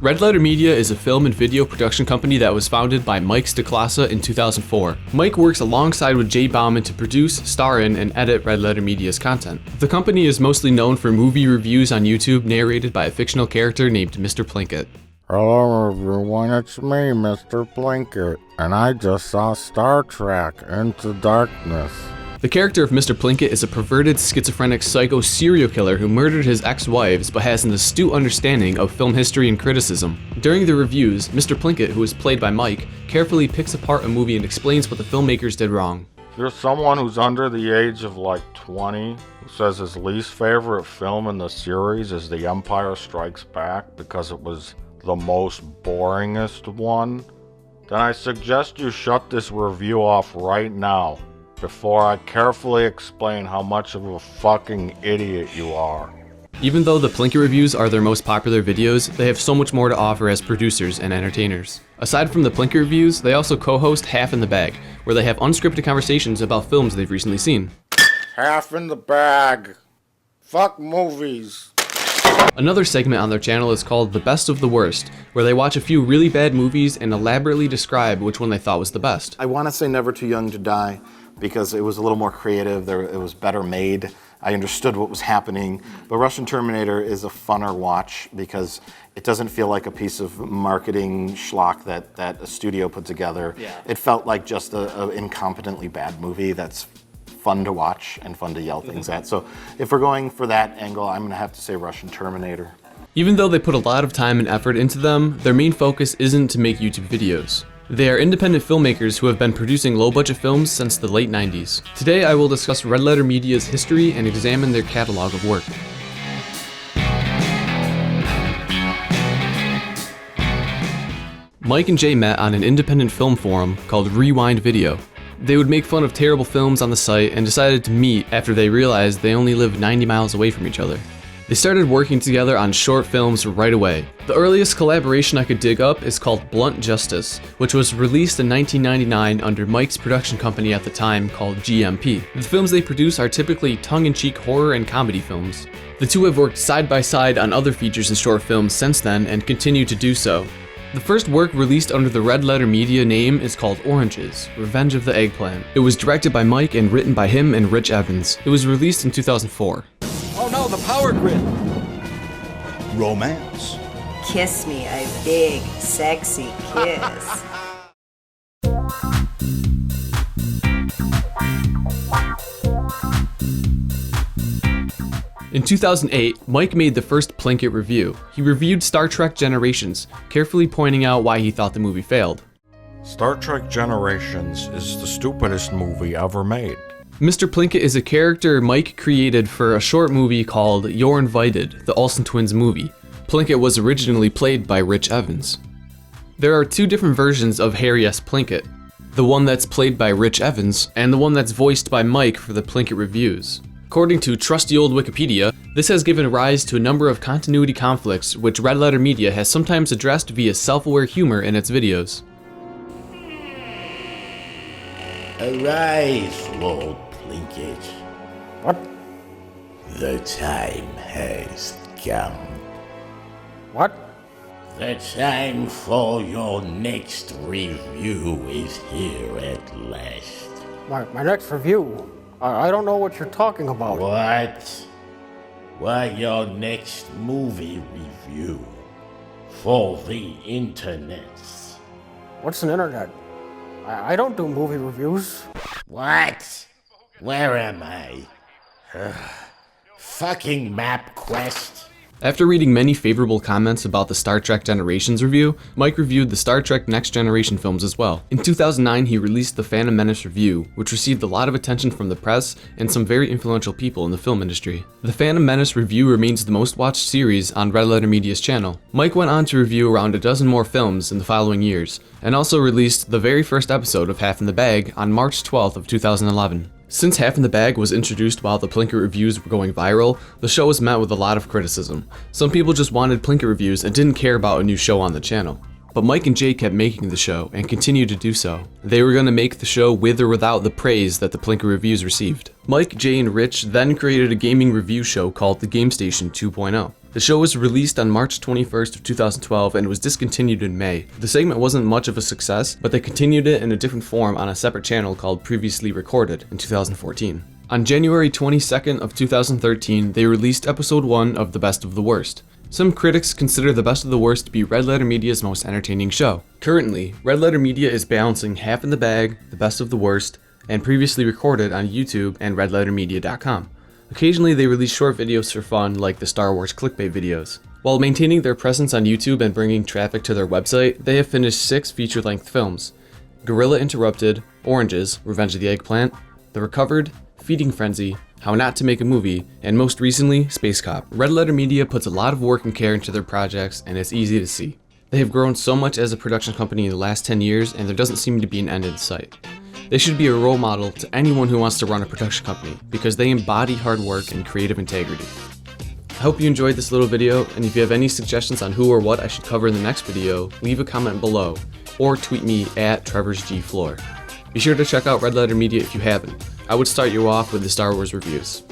RedLetterMedia is a film and video production company that was founded by Mike DeClassa in 2004. Mike works alongside with Jay Bauman to produce, star in, and edit RedLetterMedia's content. The company is mostly known for movie reviews on YouTube narrated by a fictional character named Mr. Plinkett. Hello everyone, it's me, Mr. Plinkett, and I just saw Star Trek Into Darkness. The character of Mr. Plinkett is a perverted, schizophrenic, psycho serial killer who murdered his ex-wives but has an astute understanding of film history and criticism. During the reviews, Mr. Plinkett, who is played by Mike, carefully picks apart a movie and explains what the filmmakers did wrong. There's someone who's under the age of like 20 who says his least favorite film in the series is The Empire Strikes Back because it was the most boringest one, then I suggest you shut this review off right now before I carefully explain how much of a fucking idiot you are. Even though the Plinkett reviews are their most popular videos, they have so much more to offer as producers and entertainers. Aside from the Plinkett reviews, they also co-host Half in the Bag, where they have unscripted conversations about films they've recently seen. Half in the bag. Fuck movies. Another segment on their channel is called The Best of the Worst, where they watch a few really bad movies and elaborately describe which one they thought was the best. I want to say Never Too Young to Die because it was a little more creative, it was better made, I understood what was happening, but Russian Terminator is a funner watch because it doesn't feel like a piece of marketing schlock that a studio put together. Yeah. It felt like just an incompetently bad movie that's fun to watch and fun to yell things at. So if we're going for that angle, I'm gonna have to say Russian Terminator. Even though they put a lot of time and effort into them, their main focus isn't to make YouTube videos. They are independent filmmakers who have been producing low-budget films since the late 90s. Today I will discuss RedLetterMedia's history and examine their catalog of work. Mike and Jay met on an independent film forum called Rewind Video. They would make fun of terrible films on the site and decided to meet after they realized they only lived 90 miles away from each other. They started working together on short films right away. The earliest collaboration I could dig up is called Blunt Justice, which was released in 1999 under Mike's production company at the time called GMP. The films they produce are typically tongue-in-cheek horror and comedy films. The two have worked side by side on other features and short films since then and continue to do so. The first work released under the RedLetterMedia name is called Oranges, Revenge of the Eggplant. It was directed by Mike and written by him and Rich Evans. It was released in 2004. Oh no, the power grid! Romance. Kiss me a big, sexy kiss. In 2008, Mike made the first Plinkett review. He reviewed Star Trek Generations, carefully pointing out why he thought the movie failed. Star Trek Generations is the stupidest movie ever made. Mr. Plinkett is a character Mike created for a short movie called You're Invited, the Olsen Twins movie. Plinkett was originally played by Rich Evans. There are two different versions of Harry S. Plinkett, the one that's played by Rich Evans and the one that's voiced by Mike for the Plinkett reviews. According to trusty old Wikipedia, this has given rise to a number of continuity conflicts which RedLetterMedia has sometimes addressed via self-aware humor in its videos. Arise, Lord Plinkett. What? The time has come. What? The time for your next review is here at last. My next review? I don't know what you're talking about. What? Why, your next movie review for the internet. What's an internet? I don't do movie reviews. What? Where am I? Fucking MapQuest. After reading many favorable comments about the Star Trek Generations review, Mike reviewed the Star Trek Next Generation films as well. In 2009, he released the Phantom Menace review, which received a lot of attention from the press and some very influential people in the film industry. The Phantom Menace review remains the most watched series on RedLetterMedia's channel. Mike went on to review around a dozen more films in the following years, and also released the very first episode of Half in the Bag on March 12th of 2011. Since Half in the Bag was introduced while the Plinkett reviews were going viral, the show was met with a lot of criticism. Some people just wanted Plinkett reviews and didn't care about a new show on the channel. But Mike and Jay kept making the show and continued to do so. They were going to make the show with or without the praise that the Plinkett reviews received. Mike, Jay, and Rich then created a gaming review show called the Game Station 2.0. The show was released on March 21st of 2012 and was discontinued in May. The segment wasn't much of a success, but they continued it in a different form on a separate channel called Previously Recorded in 2014. On January 22nd of 2013, they released episode 1 of The Best of the Worst. Some critics consider The Best of the Worst to be RedLetterMedia's most entertaining show. Currently, RedLetterMedia is balancing Half in the Bag, The Best of the Worst, and Previously Recorded on YouTube and RedLetterMedia.com. Occasionally they release short videos for fun like the Star Wars clickbait videos. While maintaining their presence on YouTube and bringing traffic to their website, they have finished 6 feature-length films: Gorilla Interrupted, Oranges, Revenge of the Eggplant, The Recovered, Feeding Frenzy, How Not to Make a Movie, and most recently, Space Cop. Red Letter Media puts a lot of work and care into their projects, and it's easy to see. They have grown so much as a production company in the last 10 years, and there doesn't seem to be an end in sight. They should be a role model to anyone who wants to run a production company, because they embody hard work and creative integrity. I hope you enjoyed this little video, and if you have any suggestions on who or what I should cover in the next video, leave a comment below, or tweet me at TrevorsGFloor. Be sure to check out Red Letter Media if you haven't. I would start you off with the Star Wars reviews.